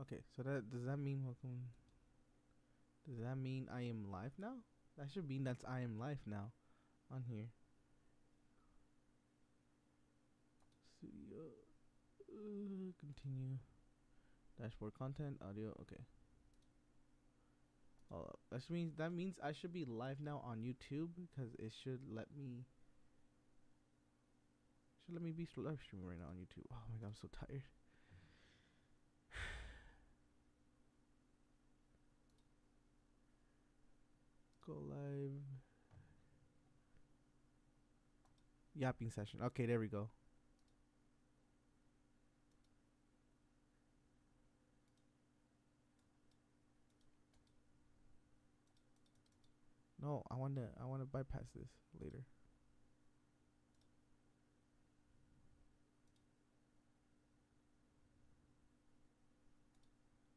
Okay, so that does that mean welcome? Does that mean I am live now? That should mean that's I am live now on here. Studio. Continue. Dashboard content, audio. Okay. Hold up. That means I should be live now on YouTube because it should let me be live streaming right now on YouTube. Oh my god, I'm so tired. Go live. Yapping session. Okay, there we go. No, I wanna bypass this later.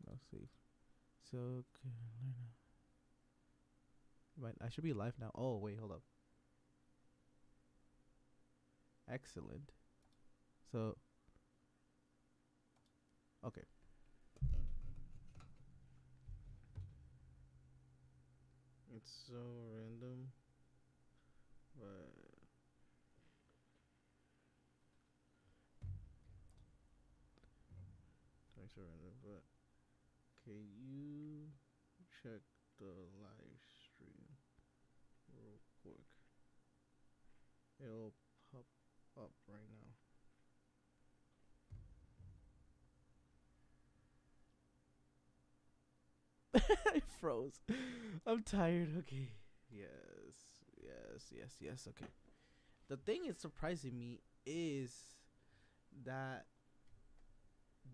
No, save. So I should be live now. Oh wait, hold up. Excellent. So okay. It's so random, but it's so random. But can you check the live stream real quick? It'll pop up right now. I froze. I'm tired. Okay. Yes. Okay. The thing is surprising me is that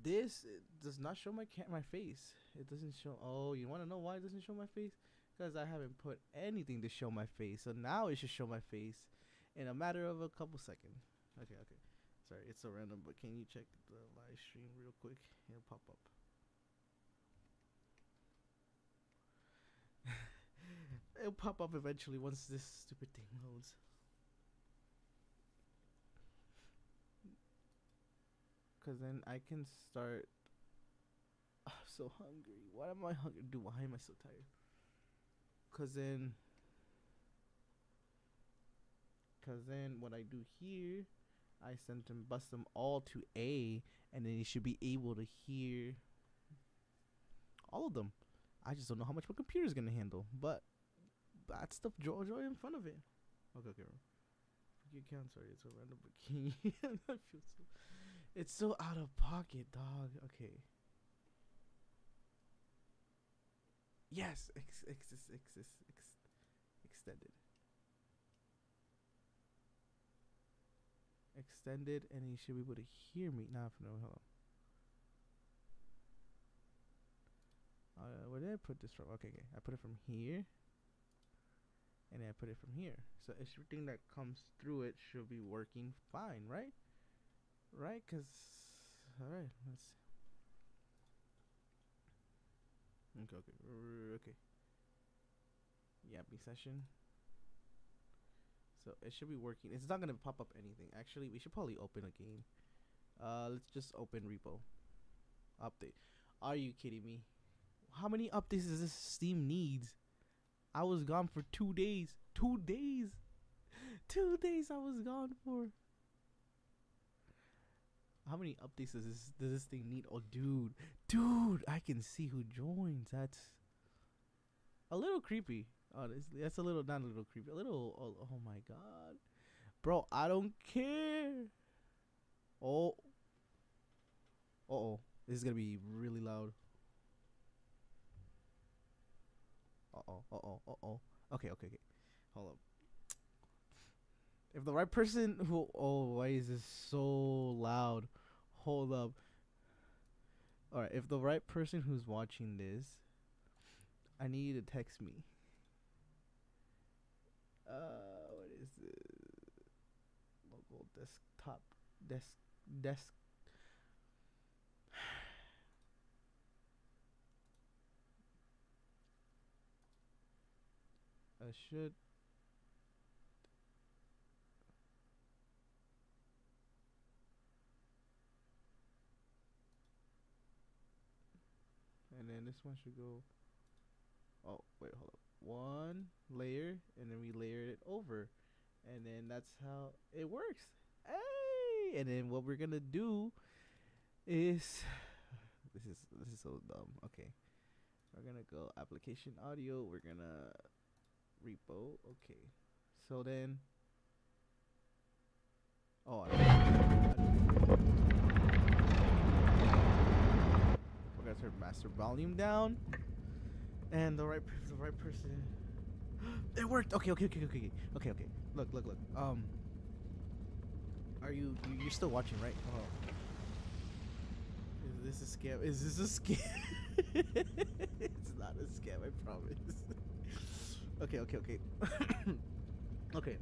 this does not show my face. It doesn't show. Oh, you want to know why it doesn't show my face? Because I haven't put anything to show my face. So now it should show my face in a matter of a couple seconds. Okay. Sorry, it's so random. But can you check the live stream real quick? It'll pop up. It'll pop up eventually once this stupid thing loads. Cause then I can start. I'm so hungry. Why am I hungry? Why am I so tired? Cause then what I do here, I send them bust them all to A, and then you should be able to hear all of them. I just don't know how much my computer's gonna handle, but that's the joy in front of it. Okay. Forget count. Sorry, it's a random bikini. I feel so. It's so out of pocket, dog. Okay. Yes, extended. Extended, and you should be able to hear me. Nah, no, hold on. Where did I put this from? Okay. I put it from here, and then I put it from here. So everything that comes through it should be working fine, right? Right? Cause, all right, let's. Okay. Yapping session. So it should be working. It's not gonna pop up anything. Actually, we should probably open a game. Let's just open repo. Update. Are you kidding me? How many updates does this Steam needs? I was gone for 2 days. 2 days. 2 days I was gone for. How many updates does this thing need? Oh, dude, I can see who joins. That's a little creepy. Honestly, that's a little not a little creepy. A little. Oh my god, bro, I don't care. Oh. This is gonna be really loud. Okay. Hold up. If the right person who why is this so loud? Hold up. All right, if the right person who's watching this, I need you to text me. What is this? Local desktop desk. I should. then this one should go. Oh wait, hold up. One layer, and then we layer it over, and then that's how it works. Hey, and then what we're gonna do is this is so dumb. Okay, we're gonna go application audio. We're gonna repo. Okay, so then. Oh, we're gonna turn master volume down, and the right person. It worked. Okay. Look. Are you're still watching, right? Oh, is this a scam? Is this a scam? It's not a scam, I promise. Okay. Okay.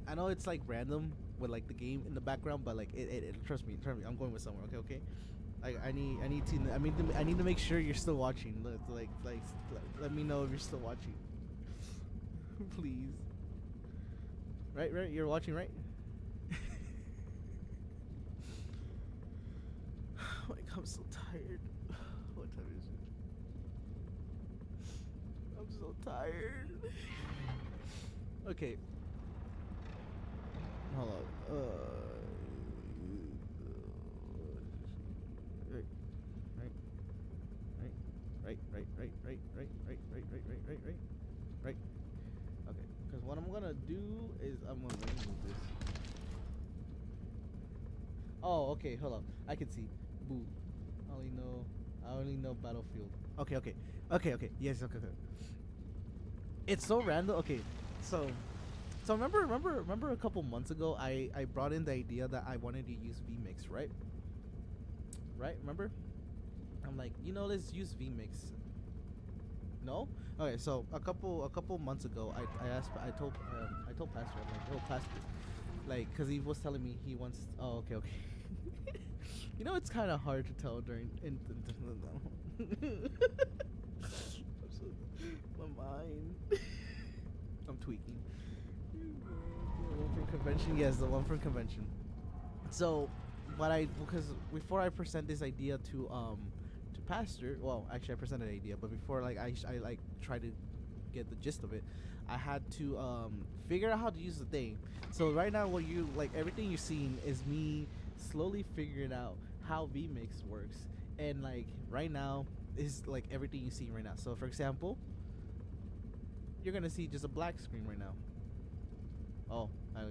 I know it's like random with like the game in the background, but like it trust me, I'm going with somewhere. Okay. I need to make sure you're still watching. Let me know if you're still watching. Please. Right, you're watching, right? Like, I'm so tired. What time is it? I'm so tired. Okay. Hold on. Right. Okay. Because what I'm gonna do is I'm gonna move this. Oh, okay. Hold on. I can see. Boo. I only know Battlefield. Okay. Yes. Okay. It's so random. Okay. So remember a couple months ago I brought in the idea that I wanted to use vmix, right? Remember, I'm like, let's use vmix. No? Okay, so a couple months ago I told Pastor, I'm like, oh Pastor, like, cuz he was telling me he wants. Oh, okay. It's kind of hard to tell during my mind. I'm tweaking. The one from convention, yes, the one from convention. So, because before I present this idea to Pastor, well, actually I presented an idea, but before I like try to get the gist of it, I had to figure out how to use the thing. So right now, what you like, everything you're seeing is me slowly figuring out how vmix works, and like right now is like everything you see right now. So for example, you're gonna see just a black screen right now. Oh,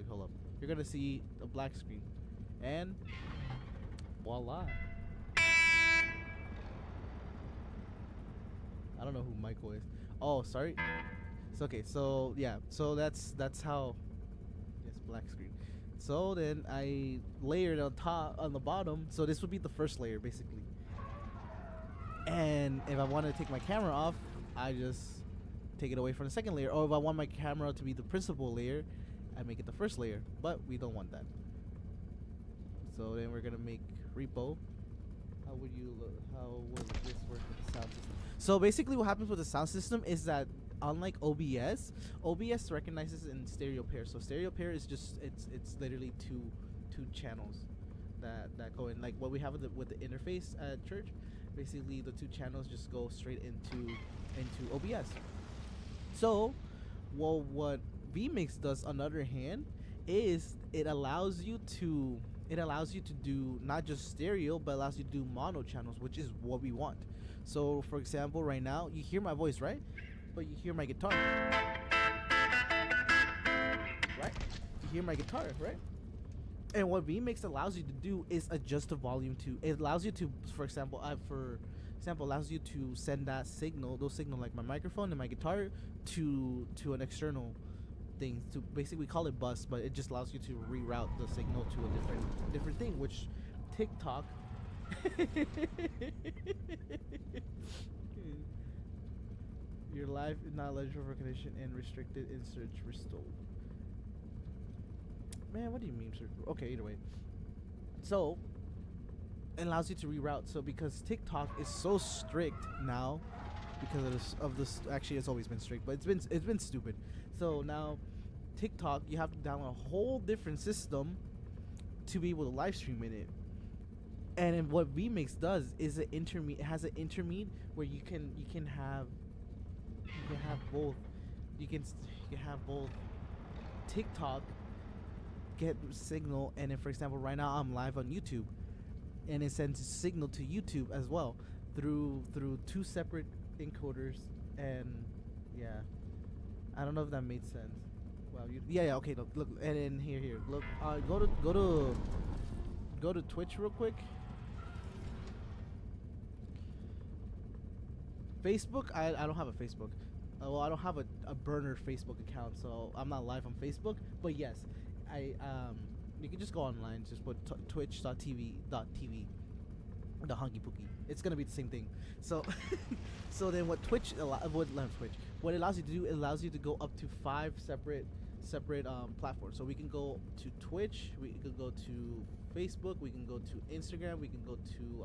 hold up. You're gonna see a black screen, and voila. I don't know who Michael is. Oh, sorry. It's okay. So yeah. So that's how. Yes, black screen. So then I layered on the bottom. So this would be the first layer basically. And if I want to take my camera off, I just take it away from the second layer. Or if I want my camera to be the principal layer, I make it the first layer. But we don't want that. So then we're gonna make repo. How would this work with the sound system? So basically what happens with the sound system is that unlike OBS recognizes in stereo pair. So stereo pair is just it's literally two channels that go in, like what we have with the interface at church. Basically the two channels just go straight into OBS. So what vmix does on the other hand is it allows you to do not just stereo, but allows you to do mono channels, which is what we want. So for example, right now you hear my voice, right? But you hear my guitar, right? You hear my guitar, right? And what vmix allows you to do is adjust the volume to. It allows you to, for example, allows you to send that signal, those signal like my microphone and my guitar, to an external thing. To basically call it bus, but it just allows you to reroute the signal to a different thing, which TikTok. Your life is not eligible for condition and restricted in search restored. Man, what do you mean search? Okay, either way. So it allows you to reroute. So because TikTok is so strict now, because of this, actually it's always been strict, but it's been stupid. So now TikTok, you have to download a whole different system to be able to live stream in it. And then what vmix does is it intermediate, it has an intermediate where you can have both, you can you can have both TikTok get signal, and then for example right now I'm live on YouTube, and it sends a signal to YouTube as well through two separate encoders. And yeah, I don't know if that made sense. Well, yeah, okay, look, and then here, look, go to Twitch real quick. Facebook, I don't have a Facebook. Well, I don't have a burner Facebook account, so I'm not live on Facebook. But yes, I you can just go online, just put twitch.tv, the honky pookie. It's gonna be the same thing. So, so then what what it allows you to do, it allows you to go up to 5 separate platforms. So we can go to Twitch, we can go to Facebook, we can go to Instagram, we can go to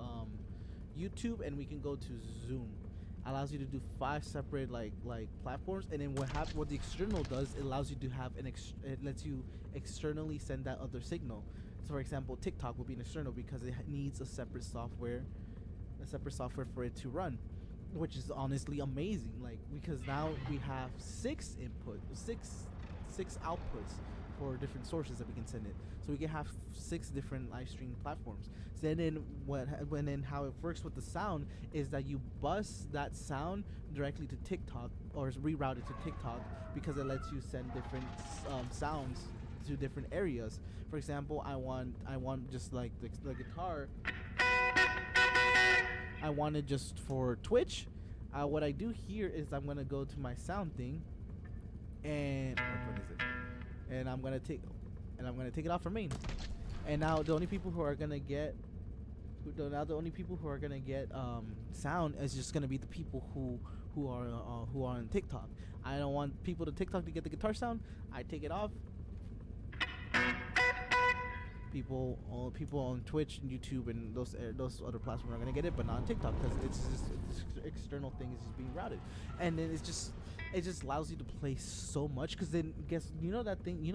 YouTube, and we can go to Zoom. Allows you to do 5 separate like platforms. And then what the external does, it allows you to have it lets you externally send that other signal. So for example, TikTok would be an external because it needs a separate software for it to run, which is honestly amazing. Like, because now we have 6 outputs for different sources that we can send it. So we can have 6 different live streaming platforms. So then how it works with the sound is that you bus that sound directly to TikTok, or reroute it to TikTok, because it lets you send different sounds to different areas. For example, I want just like the guitar. I want it just for Twitch. What I do here is I'm gonna go to my sound thing, and what is it? And I'm gonna take it off for main. And now the only people who are gonna get sound is just gonna be the people who are on TikTok. I don't want people to TikTok to get the guitar sound. I take it off. People on Twitch and YouTube and those other platforms are gonna get it, but not on TikTok, because it's just this external thing is just being routed. And then it just allows you to play so much, because then that thing,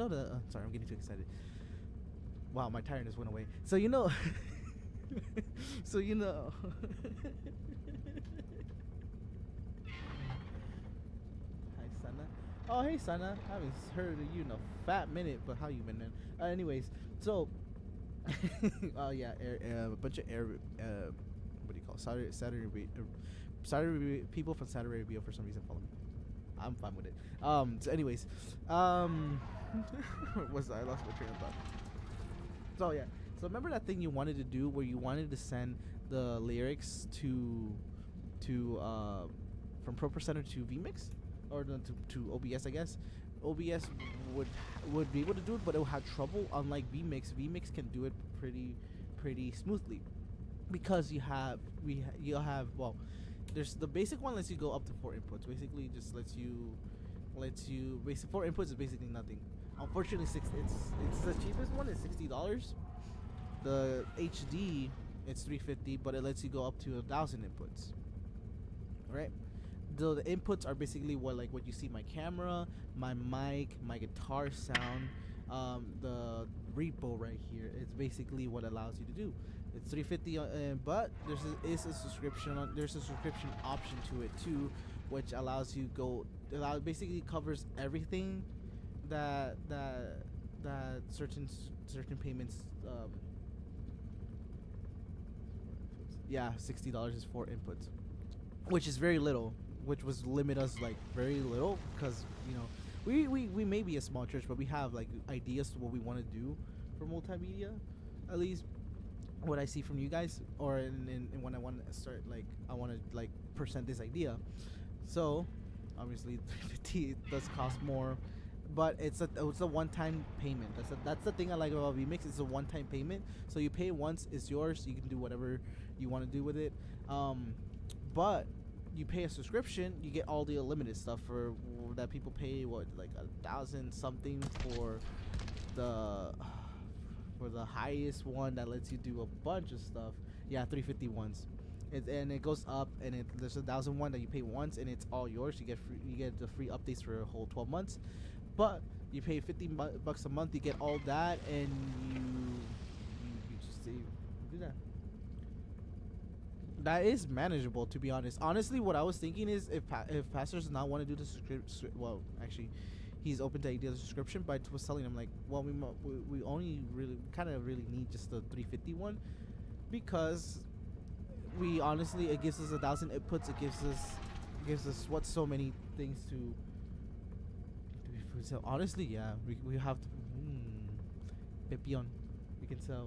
sorry, I'm getting too excited. Wow, my tiredness went away. So so hi Sana. Oh hey Sana, I haven't heard of you in a fat minute, but how you been then? Anyways, so oh yeah, a bunch of what do you call it? Saudi people from Saudi Arabia for some reason follow me. I'm fine with it. So anyways, where was I lost my train of thought. So yeah, so remember that thing you wanted to do where you wanted to send the lyrics to from Pro Presenter to vMix, or no, to OBS, I guess. OBS would be able to do it, but it will have trouble. Unlike vMix, vMix can do it pretty smoothly, because you'll have there's the basic one lets you go up to 4 inputs. Basically, just lets you basic 4 inputs is basically nothing. Unfortunately, it's the cheapest one is $60. The HD it's $350, but it lets you go up to 1,000 inputs. Right? The inputs are basically what you see: my camera, my mic, my guitar sound, the repo right here. It's basically what allows you to do. It's $350, but there's a subscription option to it too, which allows you basically covers everything that certain payments. Yeah, $60 is 4 inputs, which is very little. Which was limit us very little, because we may be a small church, but we have ideas to what we want to do for multimedia. At least what I see from you guys, or in when I want to start, I want to present this idea. So obviously $350 does cost more, but it's a one-time payment. That's the thing I like about vMix. It's a one-time payment, so you pay once, it's yours. You can do whatever you want to do with it. But you pay a subscription, you get all the unlimited stuff that people pay 1,000 something for the highest one that lets you do a bunch of stuff. Yeah, 350 ones. And it goes up, and there's 1,000 one that you pay once, and it's all yours. You get the free updates for a whole 12 months. But you pay $50 a month, you get all that, and you just do that. that is manageable, to be honest. Honestly, what I was thinking is if Pastor does not want to do the subscription, well, actually, he's open to idea of the subscription. But I was telling him like, well, we only really kind of really need just the 350 one, because we honestly, it gives us 1,000 inputs. It gives us what, so many things to. So honestly, yeah, we have to. Pepion. We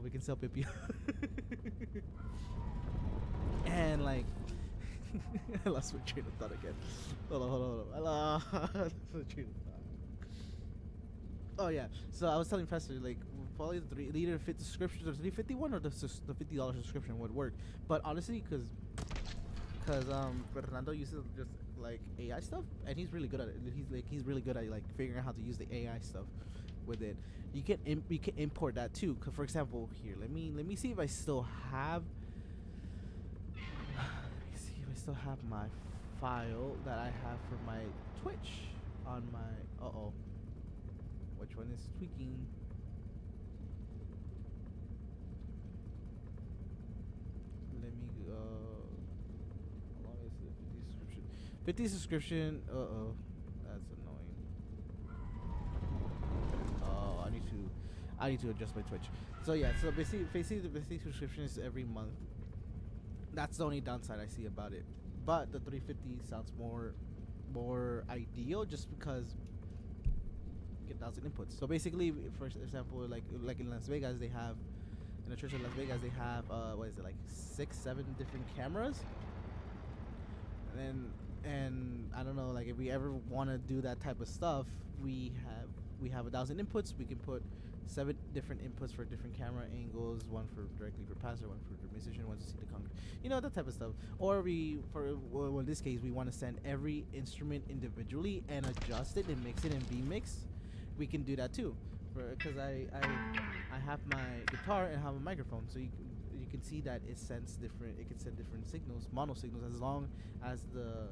can sell Pepion. And like, I lost my train of thought again. Hold on. I lost my train of thought. Oh yeah. So I was telling Pastor like probably the either fit subscription, the 351 or the $50 subscription would work. But honestly, because Fernando uses just like AI stuff, and he's really good at it. He's really good at like figuring out how to use the AI stuff with it. You can import that too. 'Cause for example, here, let me see if I still have. Let me see if I still have my file that I have for my Twitch on my. Which one is tweaking? Let me go. How long is the 50 subscription? 50 subscription. That's annoying. Oh, I need to adjust my Twitch. So yeah, so basically the basic subscription is every month. That's the only downside I see about it. But the 350 sounds more ideal, just because you get 1,000 inputs. So basically, for example, like in Las Vegas, they have, in the church in Las Vegas, they have what is it, like 6-7 different cameras. And I don't know, like if we ever want to do that type of stuff, we have 1,000 inputs. We can put 7 different inputs for different camera angles, one for directly for pastor, one for the musician, one to see the concrete, that type of stuff. Or in this case, we want to send every instrument individually and adjust it and mix it in vMix. We can do that too, because I have my guitar and have a microphone, so you can see that it sends different. It can send different signals, mono signals, as long as the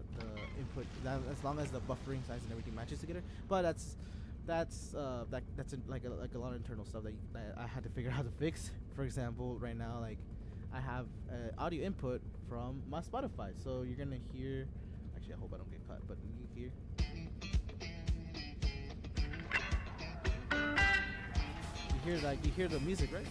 input, as long as the buffering size and everything matches together. But that's like a lot of internal stuff that I had to figure out how to fix. For example, right now, like I have audio input from my Spotify, so you're gonna hear. Actually, I hope I don't get cut, but you hear. You hear the music, right?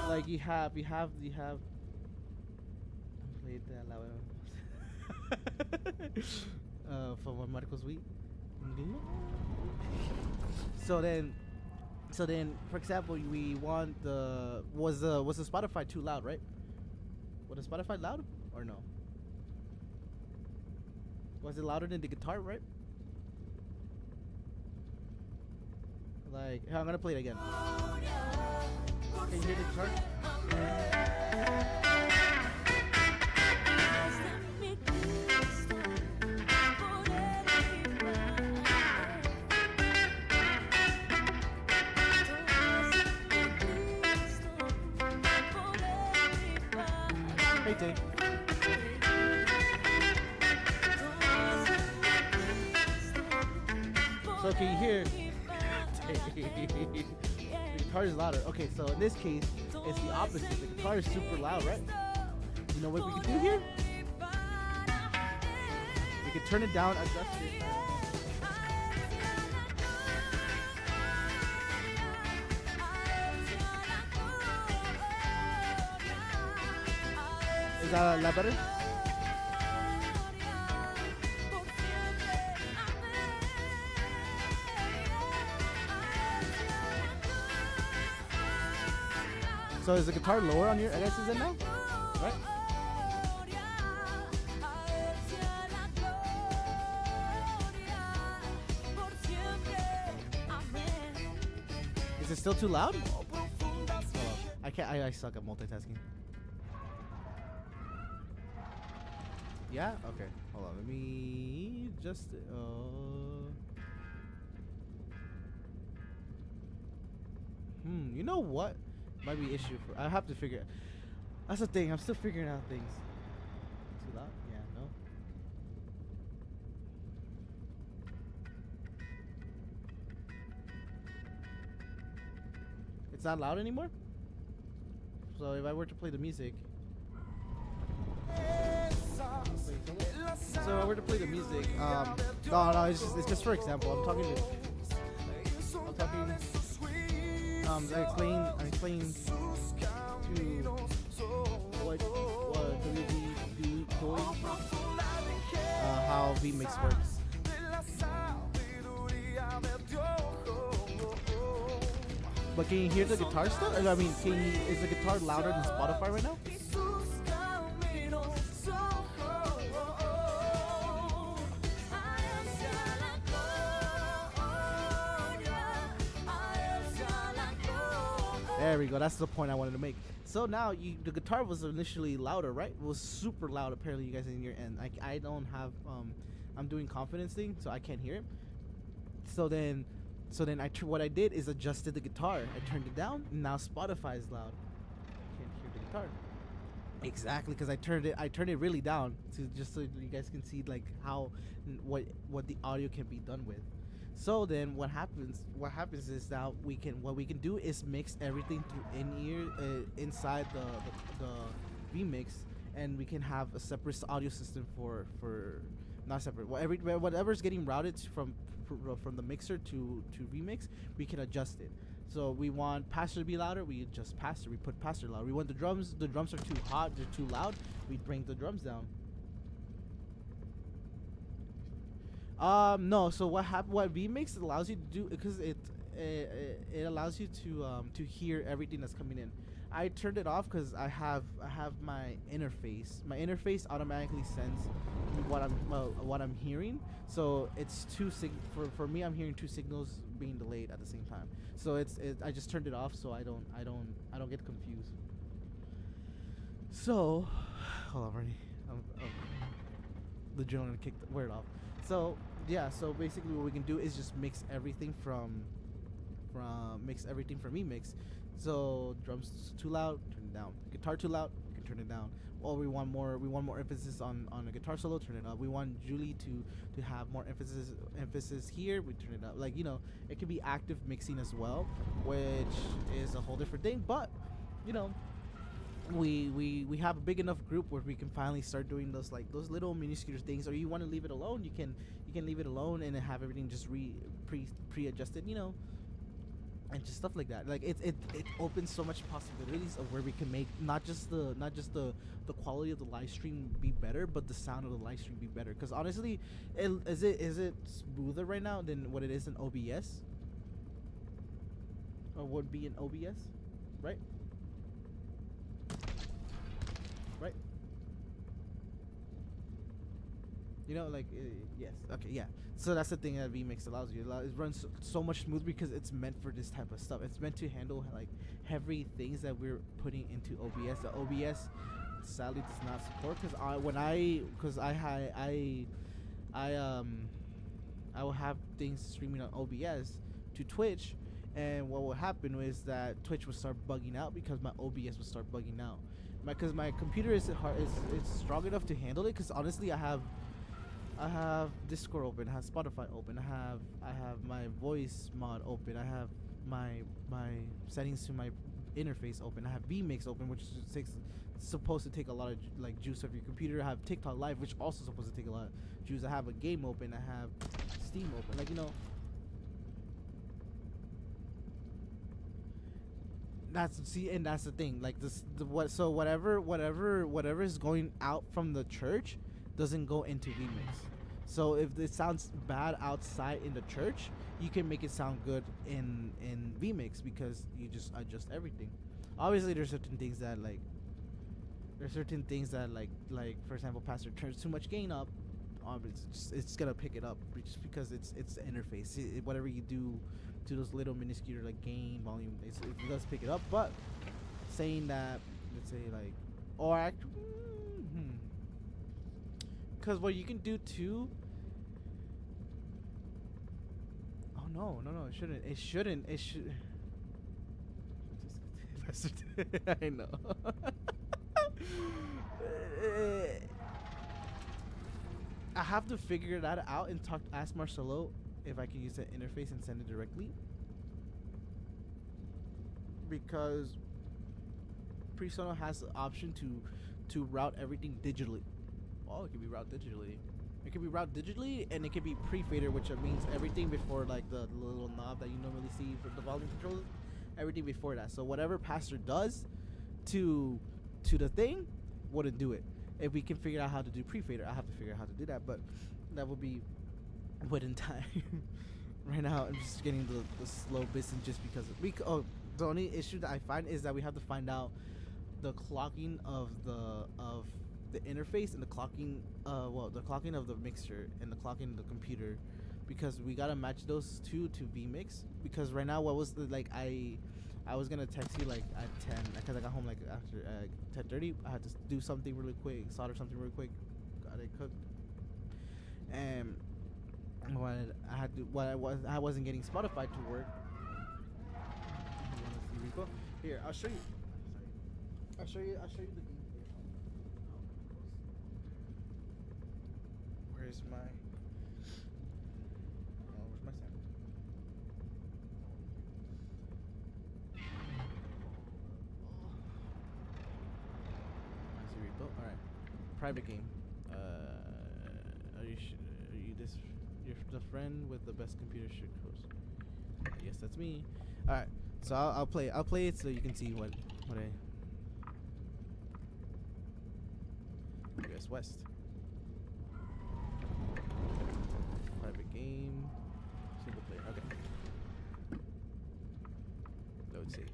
Like you have played that loud from Marcos Wheat. So then for example, we want was the Spotify too loud, right? Was the Spotify loud or no? Was it louder than the guitar, right? Like, I'm gonna play it again. Can you hear the guitar? Hey, Tay. So can you hear? The guitar is louder. Okay, so in this case, it's the opposite. The guitar is super loud, right? You know what we can do here? We can turn it down, adjust it. Is that a lot better? So is the guitar lower on your, I guess, is it now? Right? Is it still too loud? I can't, I suck at multitasking. Yeah? Okay. Hold on. Let me just... You know what? Might be issue for. I have to figure. That's the thing. I'm still figuring out things. Too loud? Yeah. No. It's not loud anymore. So if I were to play the music. So if I were to play the music, no, it's just for example. I'm talking, I explain to what WB do doing, how vMix works. But can you hear the guitar still? I mean, is the guitar louder than Spotify right now? There we go. That's the point I wanted to make. So now the guitar was initially louder, right? It was super loud. Apparently, you guys in your end. I don't have. I'm doing confidence thing, so I can't hear it. So then what I did is adjusted the guitar. I turned it down. And now Spotify is loud. I can't hear the guitar. Exactly, because I turned it really down to just so you guys can see like how what the audio can be done with. So then what happens is that what we can do is mix everything through in-ear inside the vMix, and we can have a separate audio system for not separate, whatever's getting routed from the mixer to vMix, we can adjust it. So we want pastor to be louder, we adjust pastor, we put pastor louder. We want the drums are too hot, they're too loud, we bring the drums down. No. So what vMix allows you to do, because it allows you to hear everything that's coming in. I turned it off because I have my interface. My interface automatically sends what I'm hearing. So it's for me. I'm hearing two signals being delayed at the same time. So I just turned it off so I don't get confused. So hold on, Bernie. The adrenaline kicked the word off. So yeah, so basically what we can do is just mix everything from vMix. So drums too loud, turn it down. Guitar too loud, you can turn it down. Or we want more emphasis on a guitar solo, turn it up. We want Julie to have more emphasis here, we turn it up. Like, you know, it can be active mixing as well, which is a whole different thing. But you know, we have a big enough group where we can finally start doing those little minuscule things. Or you want to leave it alone, you can leave it alone and have everything just pre-adjusted, you know, and just stuff like that. Like it opens so much possibilities of where we can make not just the quality of the live stream be better, but the sound of the live stream be better. Because honestly, is it smoother right now than what it is in OBS, or would be in OBS, right? Right? You know, like yes, okay, yeah. So that's the thing that vMix allows you. It runs so much smooth because it's meant for this type of stuff. It's meant to handle like heavy things that we're putting into OBS. The OBS sadly does not support, because I will have things streaming on OBS to Twitch, and what will happen is that Twitch will start bugging out because my OBS will start bugging out. Because my computer it's strong enough to handle it. Because honestly, I have Discord open, I have Spotify open, I have my voice mod open, I have my settings to my interface open, I have vMix open, which supposed to take a lot of like juice of your computer. I have TikTok Live, which also supposed to take a lot of juice. I have a game open, I have Steam open, like, you know. That's the thing. Like whatever is going out from the church doesn't go into vMix. So if it sounds bad outside in the church, you can make it sound good in vMix because you just adjust everything. Obviously, there's certain things that like for example, pastor turns too much gain up, it's gonna pick it up just because it's the interface. Whatever you do to those little minuscule like gain volume, it does pick it up. But saying that, let's say like, or because what you can do too. Oh no, it shouldn't. It should. pastor did. I know. I have to figure that out and ask Marcelo if I can use that interface and send it directly. Because Presona has the option to route everything digitally. Oh, it can be routed digitally. It can be routed digitally, and it can be pre-fader, which means everything before like the little knob that you normally see for the volume controller, everything before that. So whatever pastor does to the thing wouldn't do it. If we can figure out how to do pre-fader, I have to figure out how to do that, but that will be within time. Right now, I'm just getting the slow bits, and just because the only issue that I find is that we have to find out the clocking of the interface and the clocking the clocking of the mixer and the clocking of the computer, because we gotta match those two to vmix. Because right now, what was the like I was gonna text you like at 10 because I got home like after 10:30. I had to do something really quick, solder something really quick, got it cooked, and I wasn't getting Spotify to work. You wanna see Rico? Here, I'll show you. I'll show you the game. Where's my sound? I see Repo. All right, private game. Are you this? You're the friend with the best computer shit host. Yes, that's me. All right, so I'll play it so you can see what I. US West. Private game. Single player. Okay. Let's see.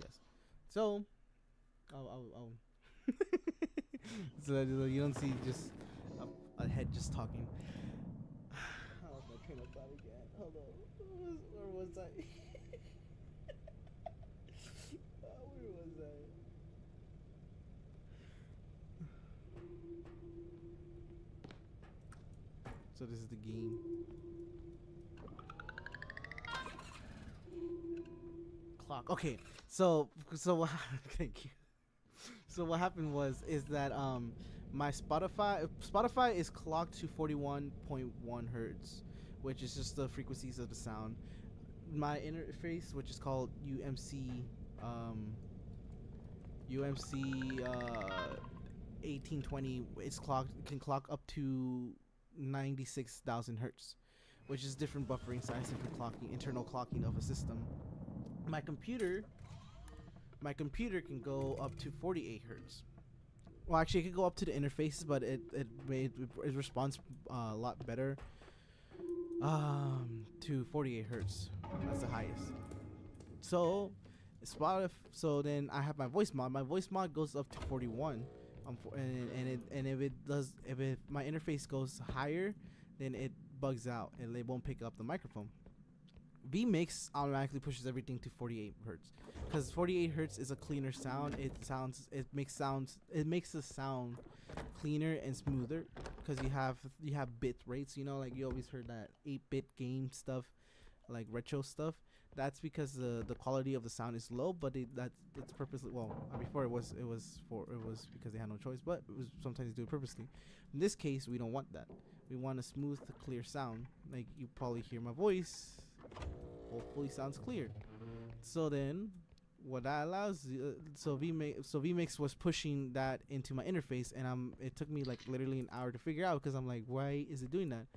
Yes. So, I'll so you don't see just a head just talking. I lost my train of thought again. Hold on. Where was I? Where was I? So this is the game. Clock. Okay. So thank you. So what happened is that my Spotify is clocked to 41.1 hertz, which is just the frequencies of the sound. My interface, which is called UMC 1820, can clock up to 96,000 hertz, which is different buffering size, different clocking, internal clocking of a system. My computer can go up to 48 hertz. Well, actually, it could go up to the interfaces, but it responds a lot better to 48 hertz. That's the highest. So so then I have my voice mod. My voice mod goes up to 41. And if my interface goes higher, then it bugs out and it won't pick up the microphone. vMix automatically pushes everything to 48 hertz, because 48 hertz is a cleaner sound. It makes the sound cleaner and smoother, because you have bit rates. Like you always heard that 8-bit game stuff, like retro stuff. That's because the quality of the sound is low, but it's purposely. Well, before it was because they had no choice, but it was sometimes do it purposely. In this case, we don't want that. We want a smooth, clear sound. Like you probably hear my voice. Hopefully, sounds clear. So then, what that allows, so vMix was pushing that into my interface, and it took me like literally an hour to figure out, because I'm like, why is it doing that?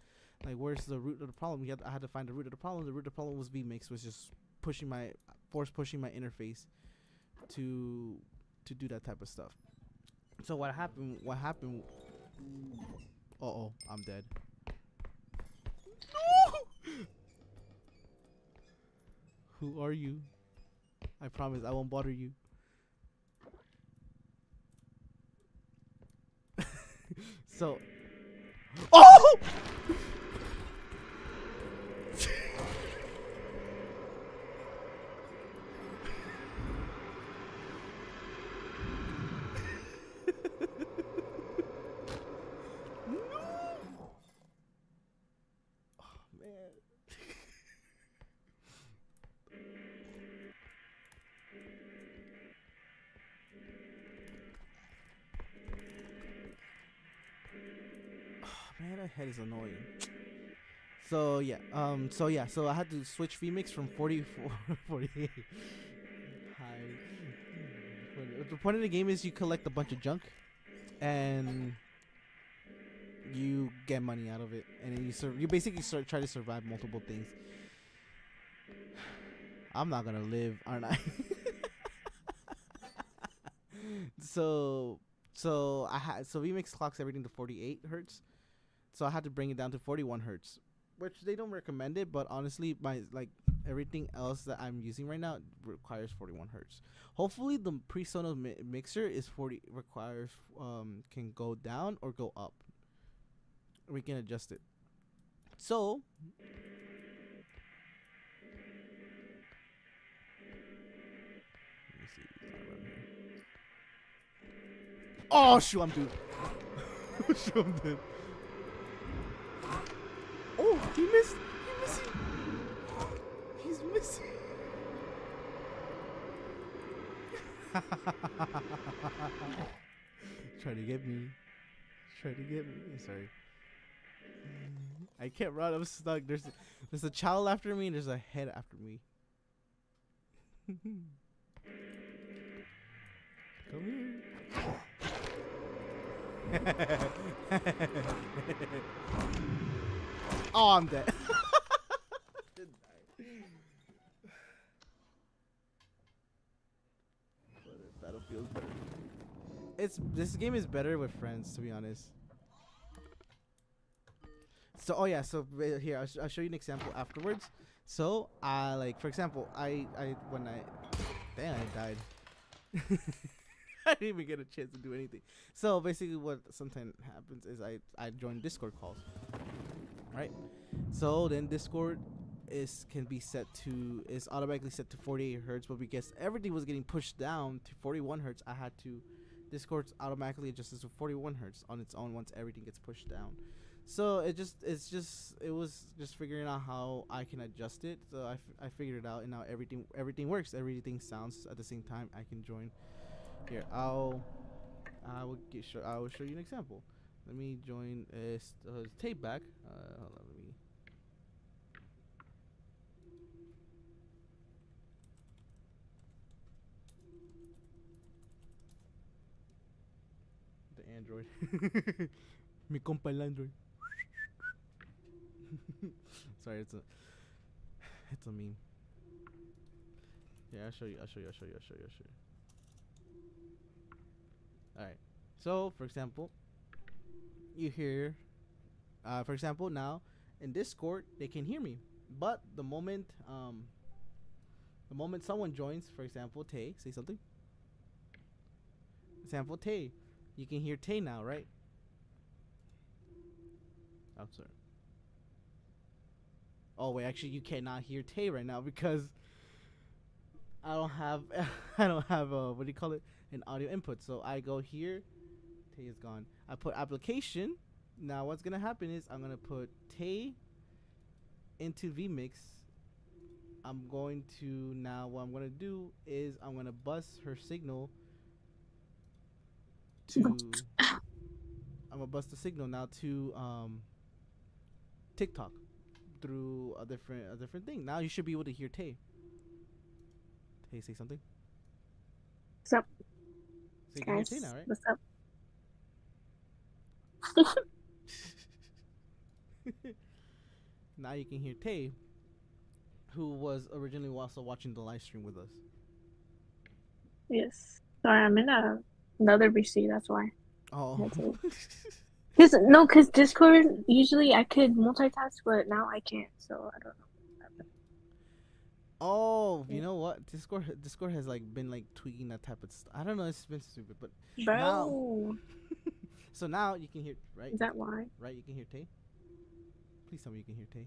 Like, where's the root of the problem? I had to find the root of the problem. The root of the problem was vMix was just pushing my interface to do that type of stuff. So what happened? I'm dead. Who are you? I promise I won't bother you. So, oh! head is annoying. So yeah, so I had to switch VMix from 44, 48. Hi. The point of the game is you collect a bunch of junk, and you get money out of it, and then you basically try to survive multiple things. I'm not gonna live, aren't I? So VMix clocks everything to 48 hertz. So I had to bring it down to 41 hertz, which they don't recommend it, but honestly, my everything else that I'm using right now requires 41 hertz. Hopefully, the PreSonus mixer is can go down or go up. We can adjust it. So. Let me see. Oh shoot! I'm dead. Shoot! I'm dead. Oh, he missed. He's missing. Try to get me. Sorry. I can't run. I'm stuck. There's a child after me and there's a head after me. Come here. Oh, I'm dead. Battlefield's better. This game is better with friends, to be honest. So so here I'll show you an example afterwards. So for example, I died. I didn't even get a chance to do anything. So basically what sometimes happens is I join Discord calls. Right? So then Discord can be is automatically set to 48 hertz, but because everything was getting pushed down to 41 hertz, I had to Discord's automatically adjusts to 41 hertz on its own once everything gets pushed down. So it was just figuring out how I can adjust it. So I figured it out, and now everything works. Everything sounds at the same time. I can join. Here, I will show you an example. Let me join tape back. Hold on, let me. The Android. Mi compa el Android. Sorry, it's a meme. Yeah, I'll show you. Alright. So, for example, you hear, for example, now in Discord, they can hear me. But the moment someone joins, for example, Tay, say something. Example, Tay. You can hear Tay now, right? I'm sorry. Oh wait, actually you cannot hear Tay right now because I don't have what do you call it, an audio input. So I go here, Tay is gone. I put application. Now what's gonna happen is I'm gonna put Tay into vMix. What I'm gonna do is I'm gonna bus her signal to I'm gonna bust the signal now to TikTok through a different thing. Now you should be able to hear Tay. Tay, say something. What's up? So you can hear Tay now, right? What's up? Now you can hear Tay, who was originally also watching the live stream with us. Yes. Sorry, I'm in another PC. That's why. Oh. Because Discord, usually I could multitask, but now I can't, so I don't know. Oh, you know what? Discord has been tweaking that type of stuff. I don't know, it's been stupid, but Bro. Now, so now you can hear, right? Is that why? Right, you can hear Tay. Please tell me you can hear Tay.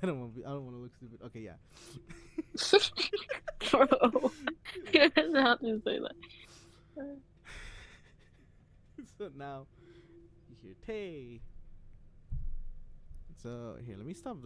I don't want to look stupid. Okay, yeah. Bro, you're not to say that. So now you hear Tay. So here, let me stop.